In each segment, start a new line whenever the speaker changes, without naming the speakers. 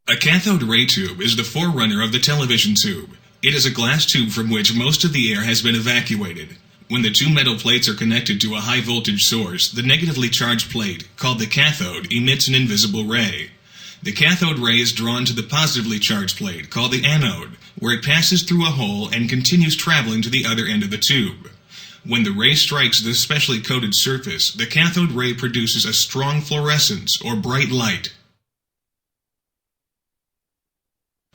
A cathode ray tube is the forerunner of the television tube. It is a glass tube from which most of the air has been evacuated. When the two metal plates are connected to a high voltage source, the negatively charged plate, called the cathode, emits an invisible ray. The cathode ray is drawn to the positively charged plate, called the anode, where it passes through a hole and continues traveling to the other end of the tube. When the ray strikes the specially coated surface, the cathode ray produces a strong fluorescence, or bright light.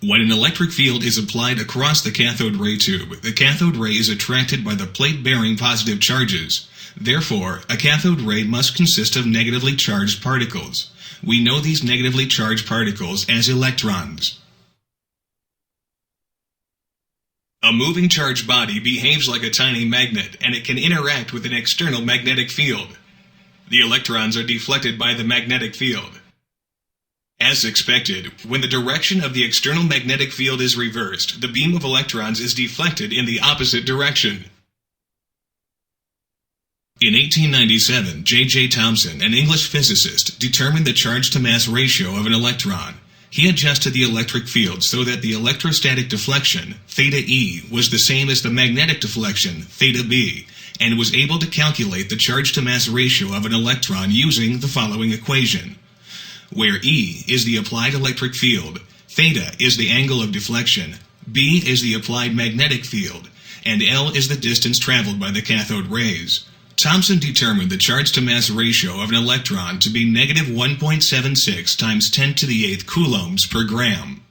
When an electric field is applied across the cathode ray tube, the cathode ray is attracted by the plate bearing positive charges. Therefore, a cathode ray must consist of negatively charged particles. We know these negatively charged particles as electrons. A moving charged body behaves like a tiny magnet, and it can interact with an external magnetic field. The electrons are deflected by the magnetic field. As expected, when the direction of the external magnetic field is reversed, the beam of electrons is deflected in the opposite direction. In 1897, J. Thomson, an English physicist, determined the charge-to-mass ratio of an electron. He adjusted the electric field so that the electrostatic deflection, theta E, was the same as the magnetic deflection, theta B, and was able to calculate the charge-to-mass ratio of an electron using the following equation, where E is the applied electric field, theta is the angle of deflection, B is the applied magnetic field, and L is the distance traveled by the cathode rays. Thomson determined the charge-to-mass ratio of an electron to be negative 1.76 times 10 to the 8th coulombs per gram.